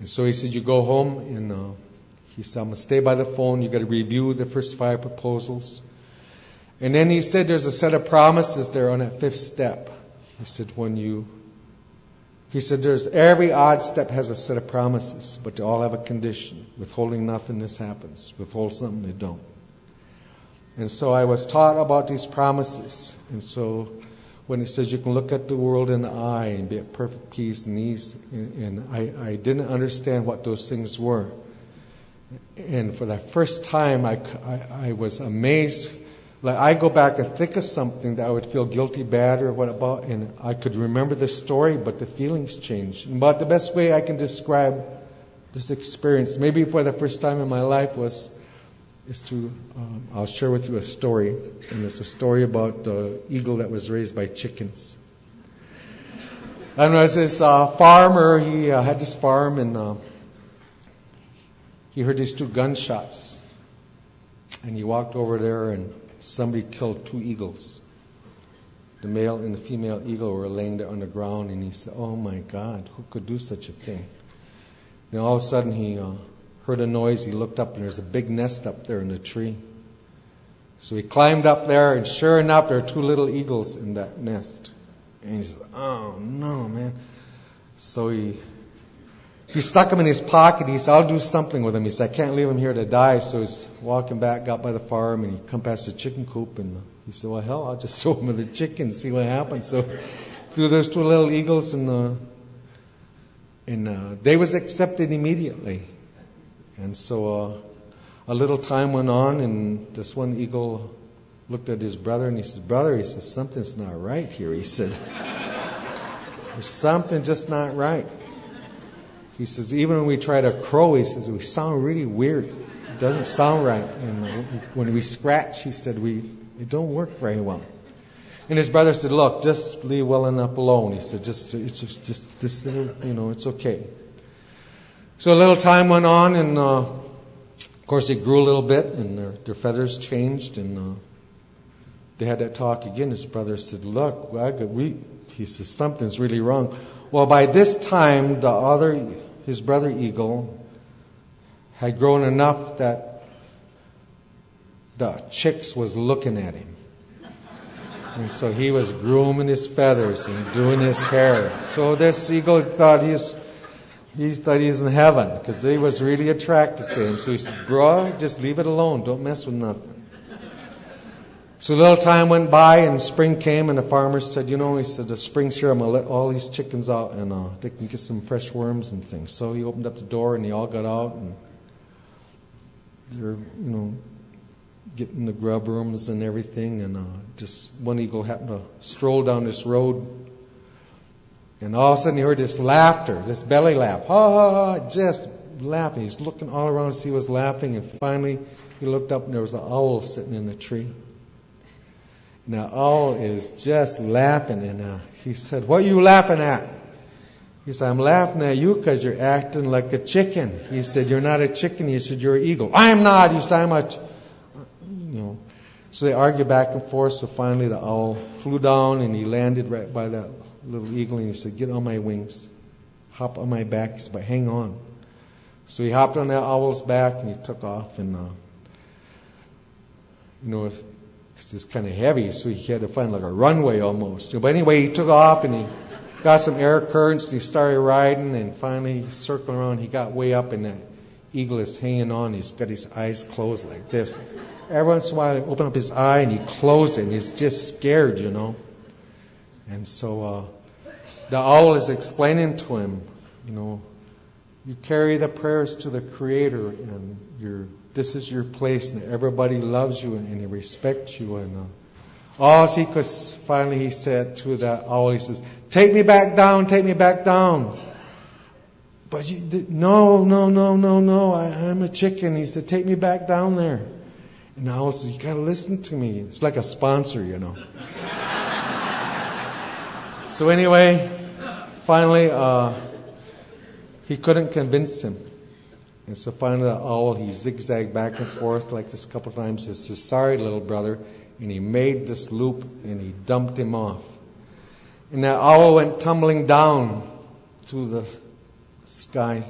And so he said, you go home, and he said, I'm going to stay by the phone. You got to review the first 5 proposals. And then he said, there's a set of promises there on that 5th step. He said, there's every odd step has a set of promises, but they all have a condition. Withholding nothing, this happens. Withhold something, they don't. And so I was taught about these promises. And so when it says you can look at the world in the eye and be at perfect peace and ease. And I didn't understand what those things were. And for the first time, I was amazed. Like I go back and think of something that I would feel guilty, bad, or what about, and I could remember the story, but the feelings changed. And about the best way I can describe this experience, maybe for the first time in my life, I'll share with you a story, and it's a story about the eagle that was raised by chickens. And there was this farmer. He had this farm, and he heard these 2 gunshots, and he walked over there, and somebody killed 2 eagles. The male and the female eagle were laying there on the ground, and he said, "Oh my God, who could do such a thing?" And all of a sudden he heard a noise. He looked up, and there's a big nest up there in the tree. So he climbed up there, and sure enough, there are 2 little eagles in that nest. And he said, "Oh no, man!" So he stuck them in his pocket. He said, "I'll do something with them." He said, "I can't leave them here to die." So he's walking back, got by the farm, and he come past the chicken coop, and he said, "Well, hell, I'll just throw them with the chickens, see what happens." So threw those 2 little eagles, and they was accepted immediately. And so a little time went on, and this one eagle looked at his brother, and he said, "Brother," he said, "something's not right here." He said, "There's something just not right." He says, "Even when we try to crow," he says, "we sound really weird. It doesn't sound right. And when we scratch," he said, "it don't work very well." And his brother said, "Look, just leave well enough alone." He said, it's okay." So a little time went on, and of course it grew a little bit, and their feathers changed, and they had that talk again. His brother said, "Look, he says, something's really wrong." Well, by this time, his brother eagle had grown enough that the chicks was looking at him. And so he was grooming his feathers and doing his hair. So this eagle thought he was in heaven, because they was really attracted to him. So he said, "Bro, just leave it alone. Don't mess with nothing." So a little time went by, and spring came, and the farmer said, he said, "The spring's here. I'm going to let all these chickens out, and they can get some fresh worms and things." So he opened up the door, and they all got out, and they're, getting the grub worms and everything. And just one eagle happened to stroll down this road, and all of a sudden he heard this laughter, this belly laugh. Ha, ha, ha, just laughing. He's looking all around to see who was laughing, and finally he looked up, and there was an owl sitting in the tree. Now, owl is just laughing, and he said, "What are you laughing at?" He said, "I'm laughing at you because you're acting like a chicken." He said, "You're not a chicken." He said, "You're an eagle." "I'm not." He said, "I'm a So they argued back and forth, so finally the owl flew down, and he landed right by that little eagle, and he said, "Get on my wings. Hop on my back." He said, "But hang on." So he hopped on that owl's back, and he took off, and it's kind of heavy, so he had to find like a runway almost. But anyway, he took off, and he got some air currents, and he started riding, and finally circling around, he got way up, and that eagle is hanging on. He's got his eyes closed like this. Every once in a while, he opened up his eye, and he closed it, and he's just scared, And so the owl is explaining to him, you carry the prayers to the Creator, and this is your place, and everybody loves you, and he respects you. And finally he said to the owl, he says, "Take me back down, take me back down." "But no, I'm a chicken." He said, "Take me back down there." And the owl says, "You got to listen to me." It's like a sponsor, So anyway, finally, he couldn't convince him. And so finally the owl, he zigzagged back and forth like this a couple of times. He says, "Sorry, little brother." And he made this loop, and he dumped him off. And that owl went tumbling down to the sky.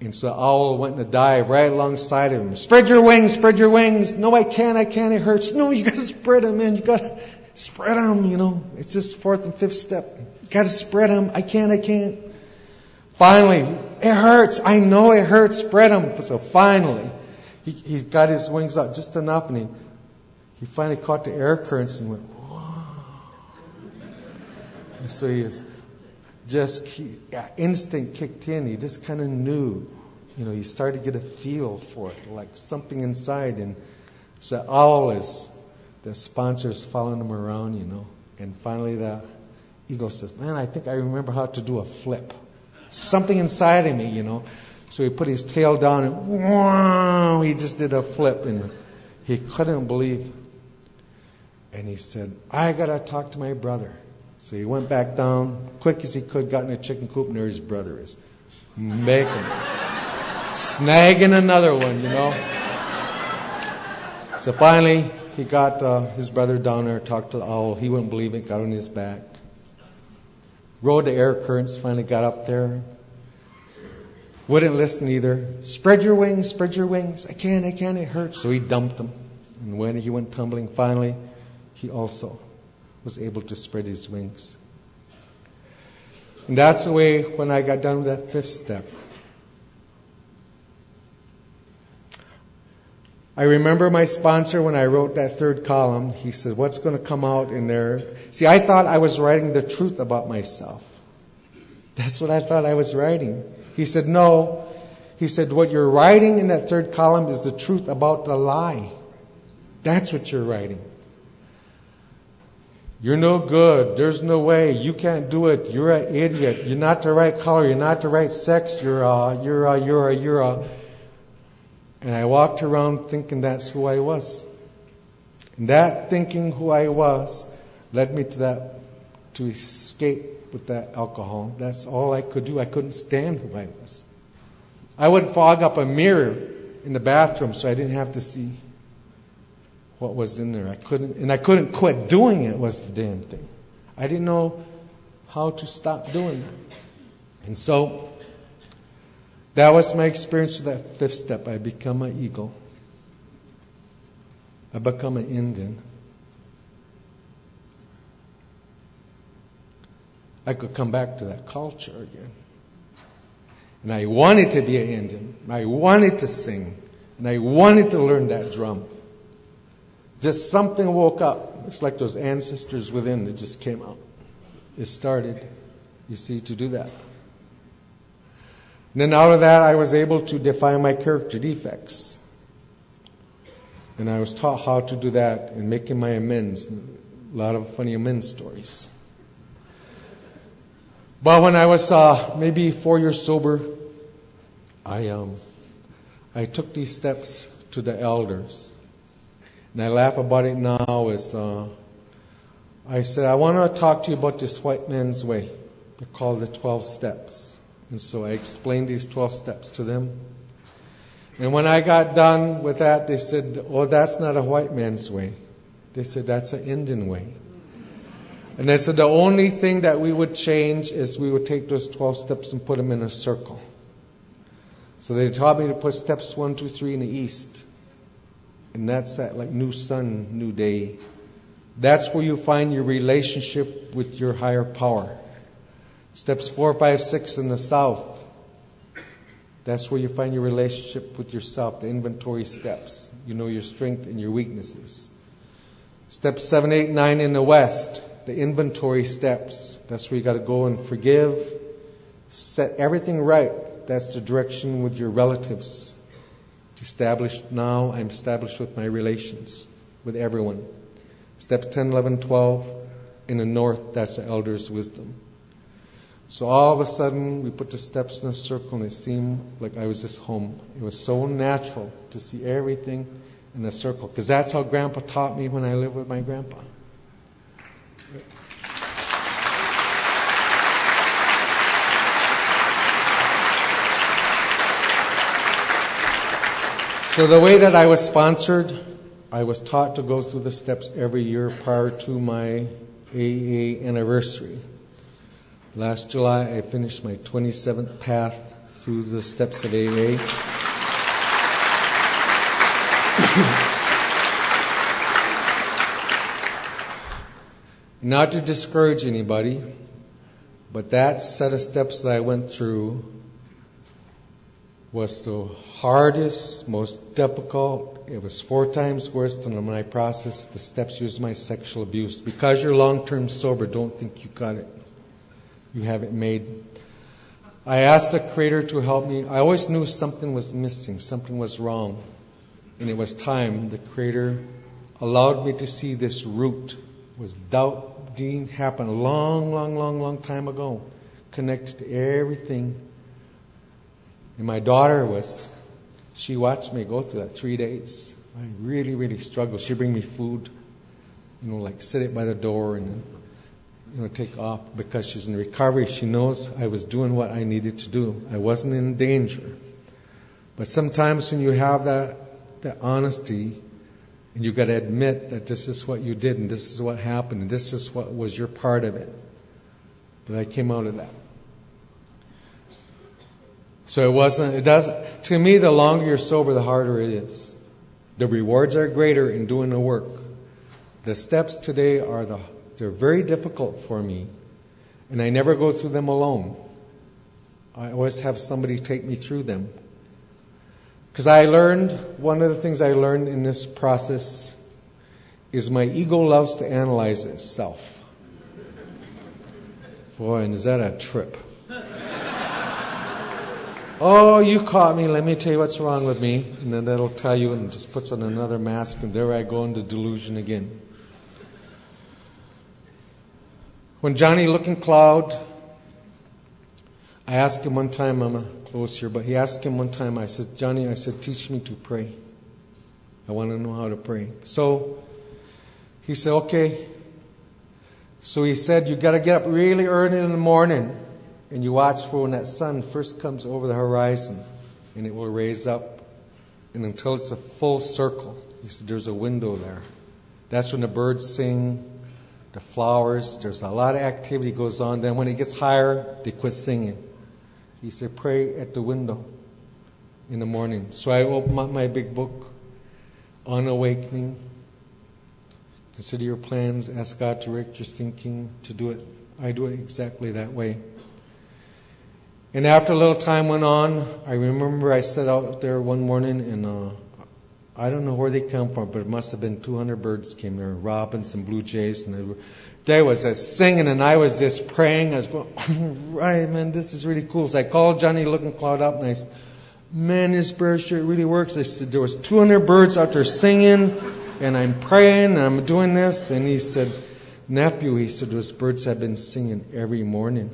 And so the owl went in a dive right alongside of him. "Spread your wings, spread your wings." "No, I can't, it hurts." "No, you got to spread them, man. You got to spread them, It's just 4th and 5th step. You got to spread them. I can't. Finally, "It hurts. I know it hurts. Spread them." So finally, he got his wings out just enough, and he finally caught the air currents and went, "Whoa." And so instinct kicked in. He just kind of knew. He started to get a feel for it, like something inside. And so the owl the sponsor's following him around, And finally the eagle says, man, I think I remember how to do a flip. Something inside of me, So he put his tail down and whoa, he just did a flip. And he couldn't believe. And he said, I got to talk to my brother. So he went back down, quick as he could, got in a chicken coop, and there his brother is. Making, snagging another one, So finally, he got his brother down there, talked to the owl. He wouldn't believe it, got on his back. Rode the air currents, finally got up there. Wouldn't listen either. Spread your wings, I can't, it hurts. So he dumped him. And when he went tumbling, finally, he also was able to spread his wings. And that's the way when I got done with that fifth step. I remember my sponsor when I wrote that third column, he said, what's going to come out in there? See, I thought I was writing the truth about myself. That's what I thought I was writing. He said, no. He said, what you're writing in that third column is the truth about the lie. That's what you're writing. You're no good. There's no way. You can't do it. You're an idiot. You're not the right color. You're not the right sex. You're a. And I walked around thinking that's who I was. And that thinking who I was led me to escape with that alcohol. That's all I could do. I couldn't stand who I was. I would fog up a mirror in the bathroom so I didn't have to see what was in there. I couldn't quit doing it was the damn thing. I didn't know how to stop doing that. And so that was my experience with that fifth step. I become an eagle. I become an Indian. I could come back to that culture again. And I wanted to be an Indian. I wanted to sing. And I wanted to learn that drum. Just something woke up. It's like those ancestors within that just came out. It started, you see, to do that. And then out of that, I was able to define my character defects. And I was taught how to do that and making my amends. A lot of funny amends stories. But when I was maybe 4 years sober, I took these steps to the elders. And I laugh about it now as I said, I want to talk to you about this white man's way. They're called the 12 steps. And so I explained these 12 steps to them. And when I got done with that, they said, oh, that's not a white man's way. They said, that's an Indian way. And they said, the only thing that we would change is we would take those 12 steps and put them in a circle. So they taught me to put steps 1, 2, 3 in the east. And that's that like new sun, new day. That's where you find your relationship with your higher power. Steps 4, 5, 6 in the south. That's where you find your relationship with yourself, the inventory steps. You know your strength and your weaknesses. Steps 7, 8, 9 in the west, the inventory steps. That's where you got to go and forgive, set everything right. That's the direction with your relatives. Established now, I'm established with my relations with everyone. Steps 10, 11, 12 in the north, that's the elder's wisdom. So all of a sudden, we put the steps in a circle and it seemed like I was just home. It was so natural to see everything in a circle. Because that's how Grandpa taught me when I lived with my grandpa. So the way that I was sponsored, I was taught to go through the steps every year prior to my AA anniversary. Last July, I finished my 27th path through the steps of AA. Not to discourage anybody, but that set of steps that I went through was the hardest, most difficult. It was 4 times worse than when I processed the steps used my sexual abuse. Because you're long-term sober, don't think you got it You have it made. I asked the Creator to help me. I always knew something was missing, something was wrong. And it was time. The Creator allowed me to see this root. Was doubting happened a long time ago. Connected to everything. And my daughter she watched me go through that 3 days. I really struggled. She'd bring me food, like sit it by the door and then, take off because she's in recovery. She knows I was doing what I needed to do. I wasn't in danger. But sometimes when you have that honesty, and you got to admit that this is what you did and this is what happened and this is what was your part of it. But I came out of that. So to me, the longer you're sober, the harder it is. The rewards are greater in doing the work. The steps today they're very difficult for me. And I never go through them alone. I always have somebody take me through them. Because one of the things I learned in this process is my ego loves to analyze itself. Boy, and is that a trip? Oh, you caught me. Let me tell you what's wrong with me. And then that'll tell you and just puts on another mask. And there I go into delusion again. When Johnny Looking Cloud, I asked him one time, I'm close here, but he asked him one time, I said, Johnny, teach me to pray. I want to know how to pray. So he said, okay. So he said, you got to get up really early in the morning. And you watch for when that sun first comes over the horizon, and it will raise up, and until it's a full circle. He said, there's a window there. That's when the birds sing, the flowers. There's a lot of activity goes on. Then when it gets higher, they quit singing. He said, pray at the window in the morning. So I opened up my big book on awakening. Consider your plans. Ask God to direct your thinking to do it. I do it exactly that way. And after a little time went on, I remember I sat out there one morning and I don't know where they come from, but it must have been 200 birds came there, robins and blue jays, and they was singing, and I was just praying. I was going, oh, right, man, this is really cool. So I called Johnny Looking Cloud up, and I said, man, this bird shit really works. I said, there was 200 birds out there singing, and I'm praying, and I'm doing this. And he said, nephew, he said, those birds have been singing every morning.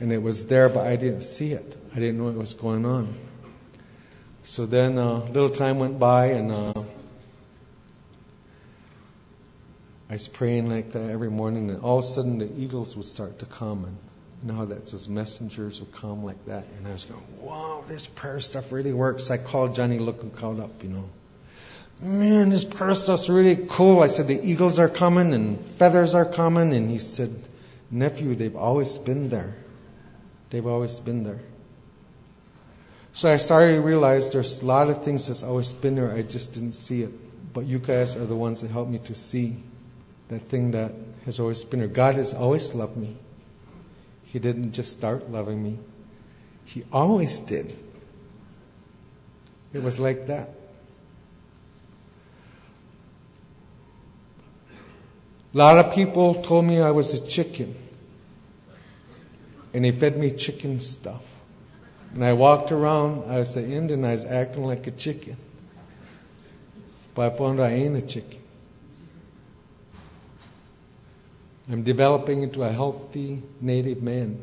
And it was there, but I didn't see it. I didn't know what was going on. So then a little time went by, and I was praying like that every morning, and all of a sudden the eagles would start to come, and you know how that those messengers would come like that, and I was going, wow, this prayer stuff really works. I called Johnny Looking Cloud up, man, this prayer stuff's really cool. I said, the eagles are coming and feathers are coming, and he said, nephew, they've always been there. They've always been there. So I started to realize there's a lot of things that's always been there. I just didn't see it. But you guys are the ones that helped me to see that thing that has always been there. God has always loved me. He didn't just start loving me. He always did. It was like that. A lot of people told me I was a chicken. And they fed me chicken stuff. And I walked around, I was an Indian, I was acting like a chicken. But I found I ain't a chicken. I'm developing into a healthy native man.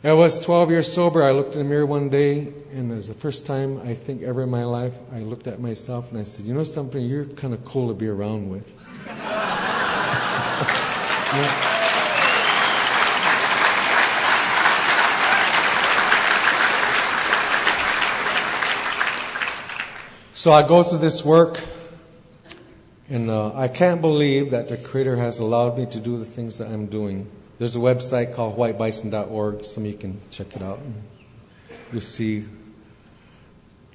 I was 12 years sober. I looked in the mirror one day, and it was the first time I think ever in my life I looked at myself and I said, you know something, you're kind of cool to be around with. Yeah. So I go through this work, and I can't believe that the Creator has allowed me to do the things that I'm doing. There's a website called whitebison.org. Some of you can check it out. And you'll see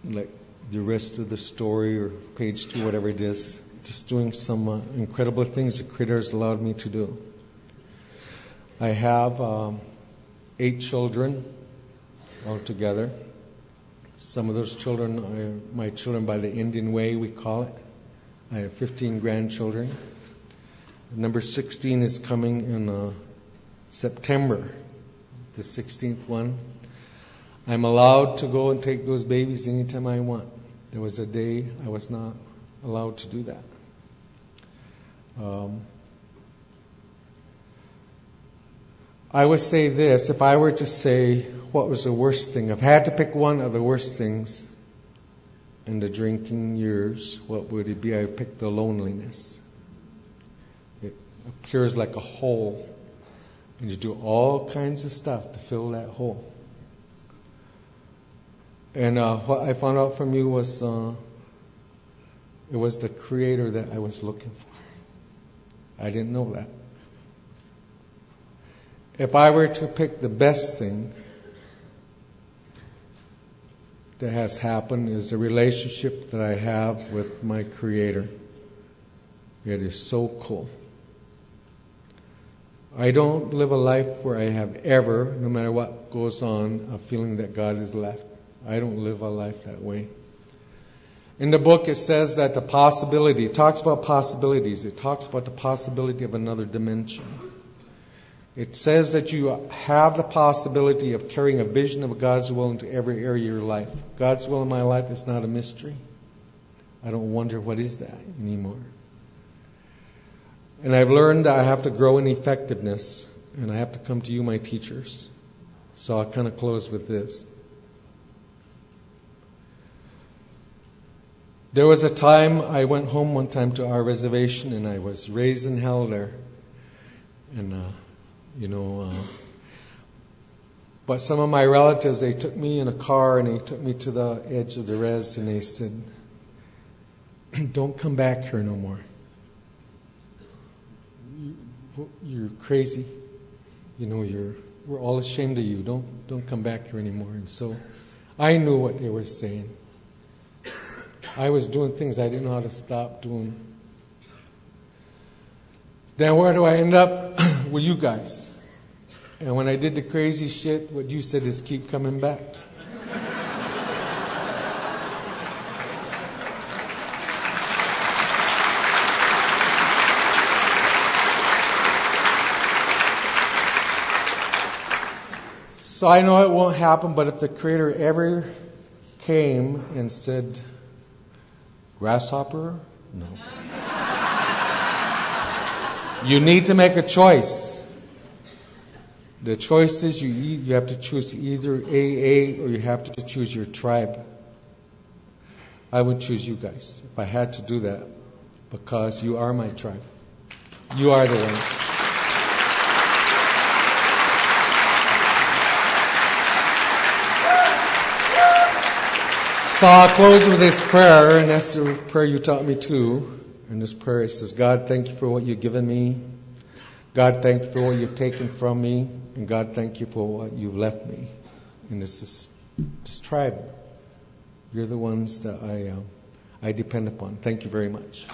like the rest of the story, or page 2, whatever it is. Just doing some incredible things the Creator has allowed me to do. I have 8 children altogether. Some of those children are my children by the Indian way, we call it. I have 15 grandchildren. Number 16 is coming in September, the 16th one. I'm allowed to go and take those babies anytime I want. There was a day I was not allowed to do that. I would say this, if I were to say what was the worst thing, if I had to pick one of the worst things in the drinking years, what would it be? I would pick the loneliness. It appears like a hole, and you do all kinds of stuff to fill that hole. And what I found out from you was it was the Creator that I was looking for. I didn't know that. If I were to pick the best thing that has happened, is the relationship that I have with my Creator. It is so cool. I don't live a life where I have ever, no matter what goes on, a feeling that God is left. I don't live a life that way. In the book it says that the possibility, it talks about possibilities. It talks about the possibility of another dimension. It says that you have the possibility of carrying a vision of God's will into every area of your life. God's will in my life is not a mystery. I don't wonder what is that anymore. And I've learned that I have to grow in effectiveness, and I have to come to you, my teachers. So I'll kind of close with this. There was a time I went home one time to our reservation, and I was raised in hell there. And but some of my relatives, they took me in a car and they took me to the edge of the res and they said, "Don't come back here no more. You're crazy. We're all ashamed of you. Don't come back here anymore." And so I knew what they were saying. I was doing things I didn't know how to stop doing. Then where do I end up? With you guys. And when I did the crazy shit, what you said is keep coming back. So I know it won't happen, but if the Creator ever came and said, "Grasshopper?" No. You need to make a choice. The choice is you have to choose either AA or you have to choose your tribe. I would choose you guys if I had to do that, because you are my tribe. You are the ones. So I'll close with this prayer, and that's the prayer you taught me too. And this prayer, it says, "God, thank you for what you've given me. God, thank you for what you've taken from me. And God, thank you for what you've left me." And this tribe. You're the ones that I depend upon. Thank you very much.